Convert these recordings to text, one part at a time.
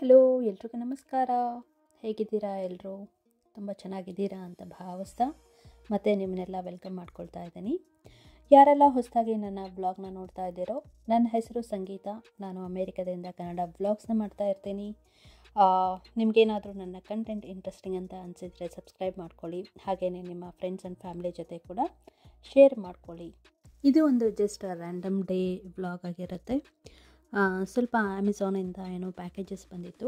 Hello ಎಲ್ರಿಗೂ ನಮಸ್ಕಾರ. ಹೇಗಿದ್ದೀರಾ ಎಲ್ಲರೂ? ತುಂಬ ಚೆನ್ನಾಗಿದ್ದೀರಾ ಅಂತ ಭಾವಿಸ್ತಾ ಮತ್ತು ನಿಮ್ಮನ್ನೆಲ್ಲ ವೆಲ್ಕಮ್ ಮಾಡ್ಕೊಳ್ತಾ ಇದ್ದೀನಿ. ಯಾರೆಲ್ಲ ಹೊಸದಾಗಿ ನನ್ನ ವ್ಲಾಗ್ನ ನೋಡ್ತಾ ಇದ್ದೀರೋ, ನನ್ನ ಹೆಸರು ಸಂಗೀತ. ನಾನು ಅಮೇರಿಕಾದಿಂದ ಕನ್ನಡ ವ್ಲಾಗ್ಸ್ನ ಮಾಡ್ತಾ ಇರ್ತೀನಿ. ನಿಮಗೇನಾದರೂ ನನ್ನ ಕಂಟೆಂಟ್ ಇಂಟ್ರೆಸ್ಟಿಂಗ್ ಅಂತ ಅನಿಸಿದರೆ ಸಬ್ಸ್ಕ್ರೈಬ್ ಮಾಡ್ಕೊಳ್ಳಿ. ಹಾಗೆಯೇ ನಿಮ್ಮ ಫ್ರೆಂಡ್ಸ್ ಆ್ಯಂಡ್ ಫ್ಯಾಮಿಲಿ ಜೊತೆ ಕೂಡ ಶೇರ್ ಮಾಡ್ಕೊಳ್ಳಿ. ಇದು ಒಂದು ಜಸ್ಟ್ ರ್ಯಾಂಡಮ್ ಡೇ ವ್ಲಾಗ್ ಆಗಿರುತ್ತೆ. ಸ್ವಲ್ಪ ಅಮೆಝಾನಿಂದ ಏನೋ ಪ್ಯಾಕೇಜಸ್ ಬಂದಿತ್ತು,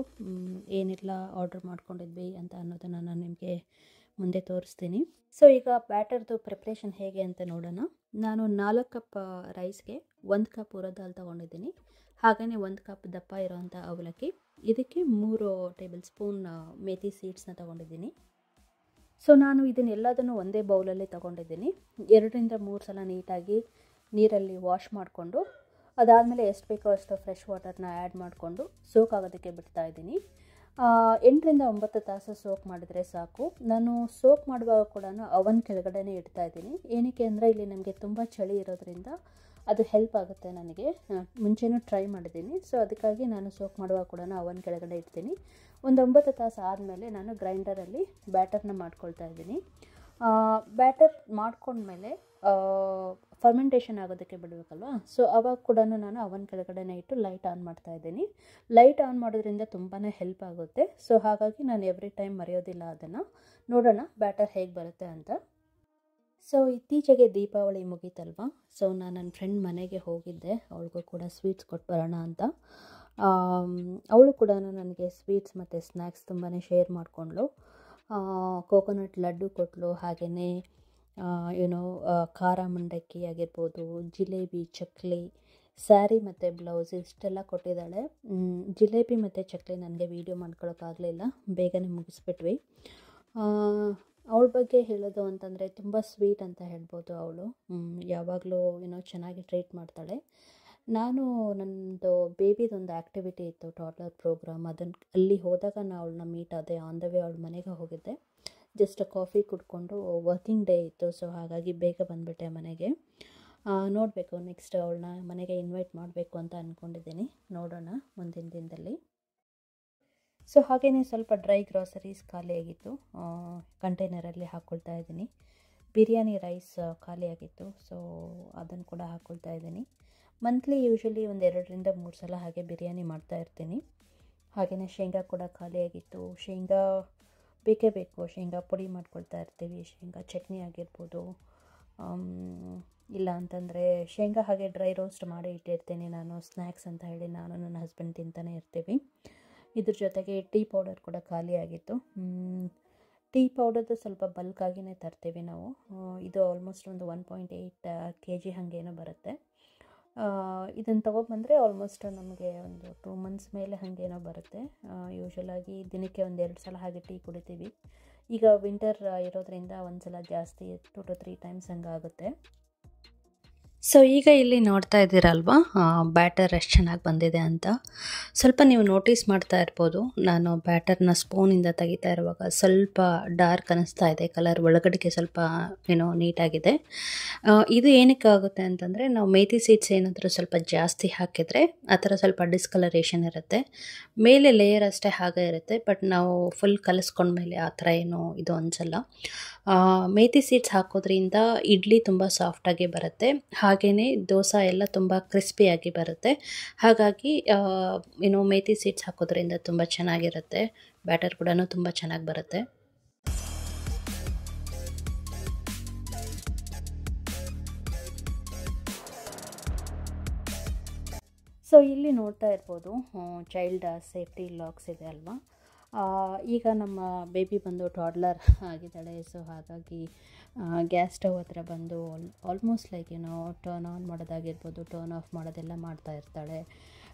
ಏನೆಲ್ಲ ಆರ್ಡರ್ ಮಾಡ್ಕೊಂಡಿದ್ವಿ ಅಂತ ಅನ್ನೋದನ್ನು ನಾನು ನಿಮಗೆ ಮುಂದೆ ತೋರಿಸ್ತೀನಿ. ಸೊ ಈಗ ಬ್ಯಾಟರ್ದು ಪ್ರಿಪ್ರೇಷನ್ ಹೇಗೆ ಅಂತ ನೋಡೋಣ. ನಾನು 4 ಕಪ್ ರೈಸ್ಗೆ 1 ಕಪ್ ಉರದ್ ದಾಲ್ ತೊಗೊಂಡಿದ್ದೀನಿ. ಹಾಗೆಯೇ 1 ಕಪ್ ದಪ್ಪ ಇರೋವಂಥ ಅವಲಕ್ಕಿ, ಇದಕ್ಕೆ 3 ಟೇಬಲ್ ಸ್ಪೂನ್ ಮೇಥಿ ಸೀಡ್ಸ್ನ ತೊಗೊಂಡಿದ್ದೀನಿ. ಸೊ ನಾನು ಇದನ್ನೆಲ್ಲದನ್ನು ಒಂದೇ ಬೌಲಲ್ಲಿ ತೊಗೊಂಡಿದ್ದೀನಿ. 2ರಿಂದ 3 ಸಲ ನೀಟಾಗಿ ನೀರಲ್ಲಿ ವಾಶ್ ಮಾಡಿಕೊಂಡು, ಅದಾದಮೇಲೆ ಎಷ್ಟು ಬೇಕೋ ಅಷ್ಟು ಫ್ರೆಶ್ ವಾಟರ್ನ ಆ್ಯಡ್ ಮಾಡಿಕೊಂಡು ಸೋಕ್ ಆಗೋದಕ್ಕೆ ಬಿಡ್ತಾ ಇದ್ದೀನಿ. 8ರಿಂದ 9 ತಾಸು ಸೋಕ್ ಮಾಡಿದರೆ ಸಾಕು. ನಾನು ಸೋಕ್ ಮಾಡುವಾಗ ಕೂಡ ಅವನ್ ಕೆಳಗಡೆನೇ ಇಡ್ತಾ ಇದ್ದೀನಿ. ಏನಕ್ಕೆ ಅಂದರೆ ಇಲ್ಲಿ ನಮಗೆ ತುಂಬ ಚಳಿ ಇರೋದ್ರಿಂದ ಅದು ಹೆಲ್ಪ್ ಆಗುತ್ತೆ ನನಗೆ. ಮುಂಚೆನೂ ಟ್ರೈ ಮಾಡಿದ್ದೀನಿ. ಸೊ ಅದಕ್ಕಾಗಿ ನಾನು ಸೋಕ್ ಮಾಡುವಾಗ ಕೂಡ ಅವನ್ ಕೆಳಗಡೆ ಇಡ್ತೀನಿ. ಒಂದು 9 ತಾಸು ಆದಮೇಲೆ ನಾನು ಗ್ರೈಂಡರಲ್ಲಿ ಬ್ಯಾಟರ್ನ ಮಾಡ್ಕೊಳ್ತಾ ಇದ್ದೀನಿ. ಬ್ಯಾಟರ್ ಮಾಡ್ಕೊಂಡ್ಮೇಲೆ ಫರ್ಮೆಂಟೇಷನ್ ಆಗೋದಕ್ಕೆ ಬಿಡಬೇಕಲ್ವ. ಸೊ ಅವಾಗ ಕೂಡ ನಾನು ಅವನ್ ಕೆಳಗಡೆನೇ ಇಟ್ಟು ಲೈಟ್ ಆನ್ ಮಾಡ್ತಾ ಇದ್ದೀನಿ. ಲೈಟ್ ಆನ್ ಮಾಡೋದ್ರಿಂದ ತುಂಬಾ ಹೆಲ್ಪ್ ಆಗುತ್ತೆ. ಸೊ ಹಾಗಾಗಿ ನಾನು ಎವ್ರಿ ಟೈಮ್ ಮರೆಯೋದಿಲ್ಲ ಅದನ್ನು. ನೋಡೋಣ ಬ್ಯಾಟರ್ ಹೇಗೆ ಬರುತ್ತೆ ಅಂತ. ಸೊ ಇತ್ತೀಚೆಗೆ ದೀಪಾವಳಿ ಮುಗೀತಲ್ವ. ಸೊ ನಾನು ನನ್ನ ಫ್ರೆಂಡ್ ಮನೆಗೆ ಹೋಗಿದ್ದೆ, ಅವಳಿಗೂ ಕೂಡ ಸ್ವೀಟ್ಸ್ ಕೊಟ್ಟು ಬರೋಣ ಅಂತ. ಅವಳು ಕೂಡ ನನಗೆ ಸ್ವೀಟ್ಸ್ ಮತ್ತು ಸ್ನ್ಯಾಕ್ಸ್ ತುಂಬಾ ಶೇರ್ ಮಾಡಿಕೊಂಡ್ಳು. ಕೋಕೋನಟ್ ಲಡ್ಡು ಕೊಟ್ಟಳು, ಹಾಗೆಯೇ ಖಾರ ಮಂಡಕ್ಕಿ ಆಗಿರ್ಬೋದು, ಜಿಲೇಬಿ, ಚಕ್ಲಿ, ಸ್ಯಾರಿ ಮತ್ತು ಬ್ಲೌಸ್ ಇಷ್ಟೆಲ್ಲ ಕೊಟ್ಟಿದ್ದಾಳೆ. ಜಿಲೇಬಿ ಮತ್ತು ಚಕ್ಲಿ ನನಗೆ ವೀಡಿಯೋ ಮಾಡ್ಕೊಳಕ್ಕಾಗಲಿಲ್ಲ, ಬೇಗನೆ ಮುಗಿಸ್ಬಿಟ್ವಿ. ಅವಳ ಬಗ್ಗೆ ಹೇಳೋದು ಅಂತಂದರೆ ತುಂಬ ಸ್ವೀಟ್ ಅಂತ ಹೇಳ್ಬೋದು. ಅವಳು ಯಾವಾಗಲೂ ಚೆನ್ನಾಗಿ ಟ್ರೀಟ್ ಮಾಡ್ತಾಳೆ. ನಾನು ನನ್ನದು ಬೇಬಿದೊಂದು ಆ್ಯಕ್ಟಿವಿಟಿ ಇತ್ತು, ಟಾಡ್ಲರ್ ಪ್ರೋಗ್ರಾಮ್. ಅಲ್ಲಿ ಹೋದಾಗ ನಾನು ಅವಳನ್ನ ಮೀಟ್ ಆದೆ. ಆನ್ ದ ವೇ ಅವಳ ಮನೆಗೆ ಹೋಗಿದ್ದೆ. ಜಸ್ಟ್ ಕಾಫಿ ಕುಡ್ಕೊಂಡು ವರ್ಕಿಂಗ್ ಡೇ ಇತ್ತು, ಸೊ ಹಾಗಾಗಿ ಬೇಗ ಬಂದುಬಿಟ್ಟೆ ಮನೆಗೆ. ನೋಡಬೇಕು, ನೆಕ್ಸ್ಟ್ ಅವಳನ್ನ ಮನೆಗೆ ಇನ್ವೈಟ್ ಮಾಡಬೇಕು ಅಂತ ಅಂದ್ಕೊಂಡಿದ್ದೀನಿ. ನೋಡೋಣ ಮುಂದಿನ ದಿನದಲ್ಲಿ. ಸೊ ಹಾಗೆಯೇ ಸ್ವಲ್ಪ ಡ್ರೈ ಗ್ರಾಸರೀಸ್ ಖಾಲಿಯಾಗಿತ್ತು, ಕಂಟೈನರಲ್ಲಿ ಹಾಕ್ಕೊಳ್ತಾ ಇದ್ದೀನಿ. ಬಿರಿಯಾನಿ ರೈಸ್ ಖಾಲಿಯಾಗಿತ್ತು, ಸೊ ಅದನ್ನು ಕೂಡ ಹಾಕ್ಕೊಳ್ತಾ ಇದ್ದೀನಿ. ಮಂತ್ಲಿ ಯೂಶ್ವಲಿ ಒಂದು 2ರಿಂದ 3 ಸಲ ಹಾಗೆ ಬಿರಿಯಾನಿ ಮಾಡ್ತಾ ಇರ್ತೀನಿ. ಹಾಗೆಯೇ ಶೇಂಗಾ ಕೂಡ ಖಾಲಿಯಾಗಿತ್ತು. ಶೇಂಗಾ ಬೇಕೇ ಬೇಕು, ಶೇಂಗಾ ಪುಡಿ ಮಾಡ್ಕೊಳ್ತಾ ಇರ್ತೀವಿ. ಶೇಂಗಾ ಚಟ್ನಿ ಆಗಿರ್ಬೋದು, ಇಲ್ಲ ಅಂತಂದರೆ ಶೇಂಗಾ ಹಾಗೆ ಡ್ರೈ ರೋಸ್ಟ್ ಮಾಡಿ ಇಟ್ಟಿರ್ತೀನಿ ನಾನು, ಸ್ನ್ಯಾಕ್ಸ್ ಅಂತ ಹೇಳಿ. ನಾನು ನನ್ನ ಹಸ್ಬೆಂಡ್ ತಿಂತಾನೆ ಇರ್ತೀವಿ. ಇದ್ರ ಜೊತೆಗೆ ಟೀ ಪೌಡರ್ ಕೂಡ ಖಾಲಿಯಾಗಿತ್ತು. ಟೀ ಪೌಡರ್ದು ಸ್ವಲ್ಪ ಬಲ್ಕಾಗಿಯೇ ತರ್ತೀವಿ ನಾವು. ಇದು ಆಲ್ಮೋಸ್ಟ್ ಒಂದು 1.8 kg ಹಾಗೇನೋ ಬರುತ್ತೆ. ಇದನ್ನು ತೊಗೊಬಂದರೆ ಆಲ್ಮೋಸ್ಟ್ ನಮಗೆ ಒಂದು 2 ಮಂತ್ಸ್ ಮೇಲೆ ಹಾಗೇನೋ ಬರುತ್ತೆ. ಯೂಶ್ವಲಾಗಿ ದಿನಕ್ಕೆ ಒಂದು 2 ಸಲ ಹಾಗೆ ಟೀ ಕುಡಿತೀವಿ. ಈಗ ವಿಂಟರ್ ಇರೋದ್ರಿಂದ ಒಂದು ಸಲ ಜಾಸ್ತಿ 2 to 3 ಟೈಮ್ಸ್ ಹಂಗಾಗುತ್ತೆ. ಸೊ ಈಗ ಇಲ್ಲಿ ನೋಡ್ತಾ ಇದ್ದೀರಲ್ವಾ ಬ್ಯಾಟರ್ ಎಷ್ಟು ಚೆನ್ನಾಗಿ ಬಂದಿದೆ ಅಂತ. ಸ್ವಲ್ಪ ನೀವು ನೋಟಿಸ್ ಮಾಡ್ತಾ ಇರ್ಬೋದು, ನಾನು ಬ್ಯಾಟರ್ನ ಸ್ಪೂನಿಂದ ತೆಗಿತಾ ಇರುವಾಗ ಸ್ವಲ್ಪ ಡಾರ್ಕ್ ಅನ್ನಿಸ್ತಾ ಇದೆ ಕಲರ್, ಒಳಗಡೆಗೆ ಸ್ವಲ್ಪ ನೀಟಾಗಿದೆ. ಇದು ಏನಕ್ಕೆ ಆಗುತ್ತೆ ಅಂತಂದರೆ, ನಾವು ಮೇಥಿ ಸೀಡ್ಸ್ ಏನಾದರೂ ಸ್ವಲ್ಪ ಜಾಸ್ತಿ ಹಾಕಿದರೆ ಆ ಥರ ಸ್ವಲ್ಪ ಡಿಸ್ಕಲರೇಷನ್ ಇರುತ್ತೆ. ಮೇಲೆ ಲೇಯರ್ ಅಷ್ಟೇ ಹಾಗೆ ಇರುತ್ತೆ, ಬಟ್ ನಾವು ಫುಲ್ ಕಲಿಸ್ಕೊಂಡ್ಮೇಲೆ ಆ ಥರ ಏನೋ ಇದು ಅನಿಸಲ್ಲ. ಮೇಥಿ ಸೀಡ್ಸ್ ಹಾಕೋದ್ರಿಂದ ಇಡ್ಲಿ ತುಂಬ ಸಾಫ್ಟಾಗಿ ಬರುತ್ತೆ, ಹಾಗೆಯೇ ದೋಸೆ ಎಲ್ಲ ತುಂಬ ಕ್ರಿಸ್ಪಿಯಾಗಿ ಬರುತ್ತೆ. ಹಾಗಾಗಿ ಮೇಥಿ ಸೀಡ್ಸ್ ಹಾಕೋದ್ರಿಂದ ತುಂಬ ಚೆನ್ನಾಗಿರುತ್ತೆ. ಬ್ಯಾಟರ್ ಕೂಡ ತುಂಬ ಚೆನ್ನಾಗಿ ಬರುತ್ತೆ. ಸೊ ಇಲ್ಲಿ ನೋಡ್ತಾ ಇರ್ಬೋದು ಚೈಲ್ಡ್ ಸೇಫ್ಟಿ ಲಾಕ್ಸ್ ಇದೆ ಅಲ್ವಾ. ಈಗ ನಮ್ಮ ಬೇಬಿ ಬಂದು ಟಾಡ್ಲರ್ ಆಗಿದ್ದಾಳೆ. ಸೊ ಹಾಗಾಗಿ ಗ್ಯಾಸ್ ಸ್ಟವ್ ಹತ್ರ ಬಂದು ಆಲ್ಮೋಸ್ಟ್ ಟರ್ನ್ ಆನ್ ಮಾಡೋದಾಗಿರ್ಬೋದು, ಟರ್ನ್ ಆಫ್ ಮಾಡೋದೆಲ್ಲ ಮಾಡ್ತಾ ಇರ್ತಾಳೆ.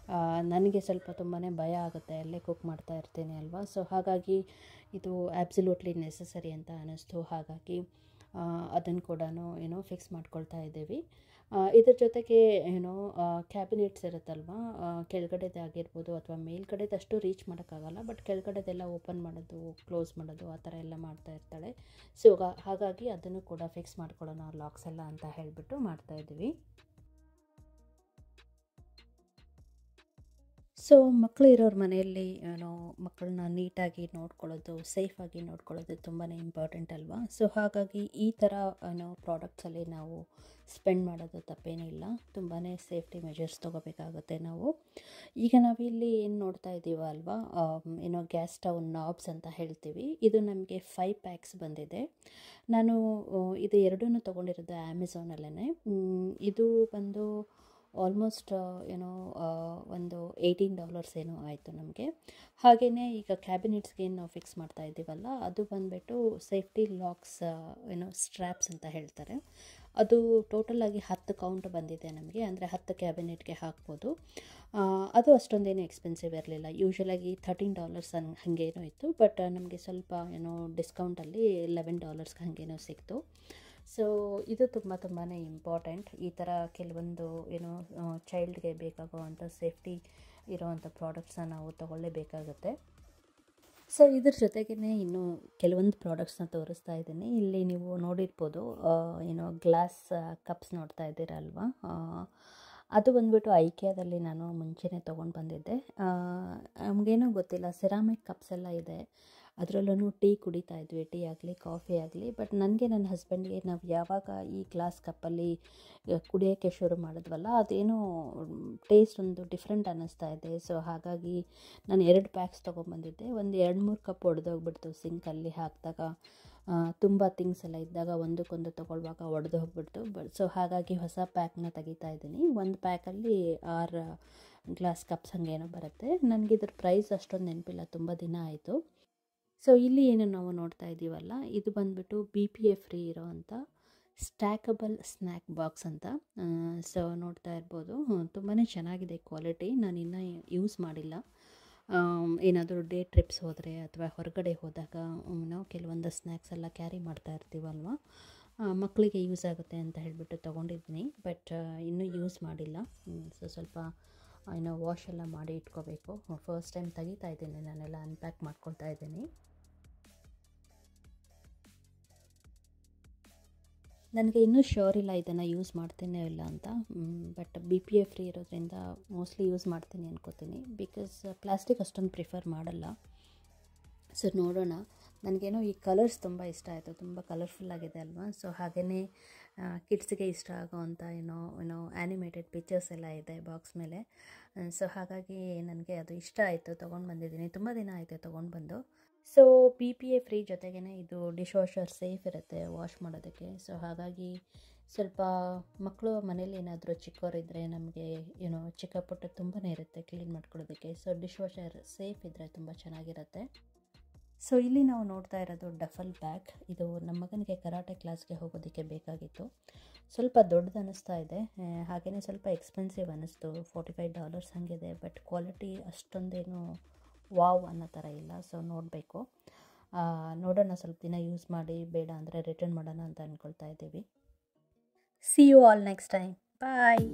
ನನಗೆ ಸ್ವಲ್ಪ ತುಂಬಾ ಭಯ ಆಗುತ್ತೆ, ಅಲ್ಲೇ ಕುಕ್ ಮಾಡ್ತಾ ಇರ್ತೀನಿ ಅಲ್ವಾ. ಸೊ ಹಾಗಾಗಿ ಇದು ಆ್ಯಬ್ಸಲ್ಯೂಟ್ಲಿ ನೆಸಸರಿ ಅಂತ ಅನ್ನಿಸ್ತು. ಹಾಗಾಗಿ ಅದನ್ನು ಕೂಡ ಫಿಕ್ಸ್ ಮಾಡ್ಕೊಳ್ತಾ ಇದ್ದೀವಿ. ಇದ್ರ ಜೊತೆಗೆ ಕ್ಯಾಬಿನೆಟ್ಸ್ ಇರುತ್ತಲ್ವ, ಕೆಳಗಡೆದಾಗಿರ್ಬೋದು ಅಥವಾ ಮೇಲ್ಗಡೆದಷ್ಟು ರೀಚ್ ಮಾಡೋಕ್ಕಾಗಲ್ಲ, ಬಟ್ ಕೆಳಗಡೆದೆಲ್ಲ ಓಪನ್ ಮಾಡೋದು, ಕ್ಲೋಸ್ ಮಾಡೋದು ಆ ಥರ ಎಲ್ಲ ಮಾಡ್ತಾ ಇರ್ತಾಳೆ. ಸೊ ಹಾಗಾಗಿ ಅದನ್ನು ಕೂಡ ಫಿಕ್ಸ್ ಮಾಡ್ಕೊಳ್ಳೋಣ ಲಾಕ್ಸ್ ಎಲ್ಲ ಅಂತ ಹೇಳಿಬಿಟ್ಟು ಮಾಡ್ತಾಯಿದ್ವಿ. ಸೊ ಮಕ್ಕಳು ಇರೋರ ಮನೆಯಲ್ಲಿ ಏನೋ ಮಕ್ಕಳನ್ನ ನೀಟಾಗಿ ನೋಡ್ಕೊಳ್ಳೋದು, ಸೇಫಾಗಿ ನೋಡ್ಕೊಳ್ಳೋದು ತುಂಬಾ ಇಂಪಾರ್ಟೆಂಟ್ ಅಲ್ವಾ. ಸೊ ಹಾಗಾಗಿ ಈ ಥರ ಏನೋ ಪ್ರಾಡಕ್ಟ್ಸಲ್ಲಿ ನಾವು ಸ್ಪೆಂಡ್ ಮಾಡೋದು ತಪ್ಪೇನಿಲ್ಲ. ತುಂಬಾ ಸೇಫ್ಟಿ ಮೆಜರ್ಸ್ ತೊಗೋಬೇಕಾಗುತ್ತೆ ನಾವು. ಈಗ ನಾವಿಲ್ಲಿ ಏನು ನೋಡ್ತಾ ಇದ್ದೀವ ಅಲ್ವಾ, ಏನೋ ಗ್ಯಾಸ್ ಸ್ಟವ್ ನಾಬ್ಸ್ ಅಂತ ಹೇಳ್ತೀವಿ. ಇದು ನಮಗೆ 5 ಪ್ಯಾಕ್ಸ್ ಬಂದಿದೆ. ನಾನು ಇದು ಎರಡೂ ತೊಗೊಂಡಿರೋದು ಅಮೆಝಾನಲ್ಲೇ. ಇದು ಬಂದು ಆಲ್ಮೋಸ್ಟ್ ಏನೋ ಒಂದು $18 ಏನೋ ಆಯಿತು ನಮಗೆ. ಹಾಗೆಯೇ ಈಗ ಕ್ಯಾಬಿನೆಟ್ಸ್ಗೆ ಏನು ನಾವು ಫಿಕ್ಸ್ ಮಾಡ್ತಾ ಇದ್ದೀವಲ್ಲ, ಅದು ಬಂದುಬಿಟ್ಟು ಸೇಫ್ಟಿ ಲಾಕ್ಸ್ ಏನೋ ಸ್ಟ್ರ್ಯಾಪ್ಸ್ ಅಂತ ಹೇಳ್ತಾರೆ. ಅದು ಟೋಟಲಾಗಿ 10 ಕೌಂಟ್ ಬಂದಿದೆ ನಮಗೆ, ಅಂದರೆ 10 ಕ್ಯಾಬಿನೆಟ್ಗೆ ಹಾಕ್ಬೋದು. ಅದು ಅಷ್ಟೊಂದೇನು ಎಕ್ಸ್ಪೆನ್ಸಿವ್ ಇರಲಿಲ್ಲ. ಯೂಶ್ವಲಾಗಿ $13 ಹಾಗೇನೋ ಇತ್ತು, ಬಟ್ ನಮಗೆ ಸ್ವಲ್ಪ ಏನೋ ಡಿಸ್ಕೌಂಟಲ್ಲಿ $11 ಹಾಗೇನೋ ಸಿಕ್ತು. ಸೊ ಇದು ತುಂಬಾ ಇಂಪಾರ್ಟೆಂಟ್. ಈ ಥರ ಕೆಲವೊಂದು ಏನೋ ಚೈಲ್ಡ್ಗೆ ಬೇಕಾಗುವಂಥ ಸೇಫ್ಟಿ ಇರೋವಂಥ ಪ್ರಾಡಕ್ಟ್ಸನ್ನ ನಾವು ತೊಗೊಳ್ಳೇಬೇಕಾಗುತ್ತೆ. ಸೊ ಇದ್ರ ಜೊತೆಗೇ ಇನ್ನೂ ಕೆಲವೊಂದು ಪ್ರಾಡಕ್ಟ್ಸ್ನ ತೋರಿಸ್ತಾ ಇದ್ದೀನಿ. ಇಲ್ಲಿ ನೀವು ನೋಡಿರ್ಬೋದು, ಏನೋ ಗ್ಲಾಸ್ ಕಪ್ಸ್ ನೋಡ್ತಾ ಇದ್ದೀರಲ್ವಾ, ಅದು ಬಂದುಬಿಟ್ಟು ಐಕಿಯಾದಲ್ಲಿ ನಾನು ಮುಂಚೆನೇ ತೊಗೊಂಡು ಬಂದಿದ್ದೆ. ನಮಗೇನೂ ಗೊತ್ತಿಲ್ಲ, ಸೆರಾಮಿಕ್ ಕಪ್ಸ್ ಎಲ್ಲ ಇದೆ. ಅದರಲ್ಲೂ ಟೀ ಕುಡಿತಾ ಇದ್ವಿ, ಟೀ ಆಗಲಿ ಕಾಫಿ ಆಗಲಿ. ಬಟ್ ನನಗೆ ನನ್ನ ಹಸ್ಬೆಂಡ್ಗೆ ನಾವು ಯಾವಾಗ ಈ ಗ್ಲಾಸ್ ಕಪ್ಪಲ್ಲಿ ಕುಡಿಯೋಕ್ಕೆ ಶುರು ಮಾಡಿದ್ವಲ್ಲ, ಅದೇನೋ ಟೇಸ್ಟ್ ಒಂದು ಡಿಫ್ರೆಂಟ್ ಅನ್ನಿಸ್ತಾ ಇದೆ. ಸೊ ಹಾಗಾಗಿ ನಾನು 2 ಪ್ಯಾಕ್ಸ್ ತೊಗೊಂಬಂದಿದ್ದೆ. ಒಂದು 2-3 ಕಪ್ ಒಡೆದೋಗ್ಬಿಡ್ತು ಸಿಂಕಲ್ಲಿ ಹಾಕಿದಾಗ. ತುಂಬ ಥಿಂಗ್ಸ್ ಎಲ್ಲ ಇದ್ದಾಗ ಒಂದಕ್ಕೊಂದು ತೊಗೊಳ್ಳುವಾಗ ಒಡೆದು ಹೋಗ್ಬಿಡ್ತು. ಸೊ ಹಾಗಾಗಿ ಹೊಸ ಪ್ಯಾಕ್ನ ತೆಗಿತಾ ಇದ್ದೀನಿ. ಒಂದು ಪ್ಯಾಕಲ್ಲಿ 6 ಗ್ಲಾಸ್ ಕಪ್ಸ್ ಹಾಗೇನೋ ಬರುತ್ತೆ. ನನಗಿದ್ರ ಪ್ರೈಸ್ ಅಷ್ಟೊಂದು ನೆನಪಿಲ್ಲ, ತುಂಬ ದಿನ ಆಯಿತು. ಸೊ ಇಲ್ಲಿ ಏನು ನಾವು ನೋಡ್ತಾ ಇದ್ದೀವಲ್ಲ, ಇದು ಬಂದುಬಿಟ್ಟು BPA ಫ್ರೀ ಇರೋವಂಥ ಸ್ಟ್ಯಾಕಬಲ್ ಸ್ನ್ಯಾಕ್ ಬಾಕ್ಸ್ ಅಂತ. ಸೊ ನೋಡ್ತಾ ಇರ್ಬೋದು, ತುಂಬಾ ಚೆನ್ನಾಗಿದೆ ಕ್ವಾಲಿಟಿ. ನಾನು ಇನ್ನೂ ಯೂಸ್ ಮಾಡಿಲ್ಲ. ಏನಾದರೂ ಡೇ ಟ್ರಿಪ್ಸ್ ಹೋದರೆ ಅಥವಾ ಹೊರಗಡೆ ಹೋದಾಗ ನಾವು ಕೆಲವೊಂದು ಸ್ನ್ಯಾಕ್ಸ್ ಎಲ್ಲ ಕ್ಯಾರಿ ಮಾಡ್ತಾ ಇರ್ತೀವಲ್ವ, ಮಕ್ಕಳಿಗೆ ಯೂಸ್ ಆಗುತ್ತೆ ಅಂತ ಹೇಳಿಬಿಟ್ಟು ತೊಗೊಂಡಿದ್ದೀನಿ. ಬಟ್ ಇನ್ನೂ ಯೂಸ್ ಮಾಡಿಲ್ಲ. ಸೊ ಸ್ವಲ್ಪ ಏನೋ ವಾಶ್ ಎಲ್ಲ ಮಾಡಿ ಇಟ್ಕೋಬೇಕು. ಫಸ್ಟ್ ಟೈಮ್ ತೆಗಿತಾ ಇದ್ದೀನಿ, ನಾನೆಲ್ಲ ಅನ್ಪ್ಯಾಕ್ ಮಾಡ್ಕೊಳ್ತಾ ಇದ್ದೀನಿ. ನನಗೆ ಇನ್ನೂ ಶ್ಯೂರ್ ಇಲ್ಲ ಇದನ್ನು ಯೂಸ್ ಮಾಡ್ತೀನೋ ಇಲ್ಲ ಅಂತ. ಬಟ್ BPA ಫ್ರೀ ಇರೋದ್ರಿಂದ ಮೋಸ್ಟ್ಲಿ ಯೂಸ್ ಮಾಡ್ತೀನಿ ಅನ್ಕೋತೀನಿ. ಬಿಕಾಸ್ ಪ್ಲಾಸ್ಟಿಕ್ ಅಷ್ಟೊಂದು ಪ್ರಿಫರ್ ಮಾಡಲ್ಲ. ಸೊ ನೋಡೋಣ. ನನಗೇನೋ ಈ ಕಲರ್ಸ್ ತುಂಬ ಇಷ್ಟ ಆಯಿತು, ತುಂಬ ಕಲರ್ಫುಲ್ಲಾಗಿದೆ ಅಲ್ವಾ. ಸೊ ಹಾಗೆಯೇ ಕಿಡ್ಸ್ಗೆ ಇಷ್ಟ ಆಗೋವಂಥ ಏನೋ ಆ್ಯನಿಮೇಟೆಡ್ ಪಿಕ್ಚರ್ಸ್ ಎಲ್ಲ ಇದೆ ಬಾಕ್ಸ್ ಮೇಲೆ. ಸೊ ಹಾಗಾಗಿ ನನಗೆ ಅದು ಇಷ್ಟ ಆಯಿತು, ತೊಗೊಂಡು ಬಂದಿದ್ದೀನಿ. ತುಂಬ ದಿನ ಆಯಿತು ತೊಗೊಂಡು ಬಂದು. ಸೊ BPA ಫ್ರೀ ಜೊತೆಗೇ ಇದು ಡಿಶ್ ವಾಷರ್ ಸೇಫ್ ಇರುತ್ತೆ ವಾಶ್ ಮಾಡೋದಕ್ಕೆ. ಸೊ ಹಾಗಾಗಿ ಸ್ವಲ್ಪ ಮಕ್ಕಳು ಮನೇಲಿ ಏನಾದರೂ ಚಿಕ್ಕವರಿದ್ದರೆ ನಮಗೆ ಏನೋ ಚಿಕ್ಕ ಪುಟ್ಟ ತುಂಬಾ ಇರುತ್ತೆ ಕ್ಲೀನ್ ಮಾಡ್ಕೊಳ್ಳೋದಕ್ಕೆ. ಸೊ ಡಿಶ್ ವಾಷರ್ ಸೇಫ್ ಇದ್ದರೆ ತುಂಬ ಚೆನ್ನಾಗಿರುತ್ತೆ. ಸೊ ಇಲ್ಲಿ ನಾವು ನೋಡ್ತಾ ಇರೋದು ಡಫಲ್ ಬ್ಯಾಗ್. ಇದು ನಮ್ಮ ಮಗನಿಗೆ ಕರಾಟೆ ಕ್ಲಾಸ್ಗೆ ಹೋಗೋದಕ್ಕೆ ಬೇಕಾಗಿತ್ತು. ಸ್ವಲ್ಪ ದೊಡ್ಡದು ಅನ್ನಿಸ್ತಾ ಇದೆ, ಹಾಗೆಯೇ ಸ್ವಲ್ಪ ಎಕ್ಸ್ಪೆನ್ಸಿವ್ ಅನ್ನಿಸ್ತು. $45 ಹಾಗಿದೆ. ಬಟ್ ಕ್ವಾಲಿಟಿ ಅಷ್ಟೊಂದೇನು ವಾವ್ ಅನ್ನೋ ಥರ ಇಲ್ಲ. ಸೊ ನೋಡಬೇಕು, ನೋಡೋಣ. ಸ್ವಲ್ಪ ದಿನ ಯೂಸ್ ಮಾಡಿ ಬೇಡ ಅಂದರೆ ರಿಟರ್ನ್ ಮಾಡೋಣ ಅಂತ ಅಂದ್ಕೊಳ್ತಾ ಇದ್ದೀವಿ. See you all next time. Bye.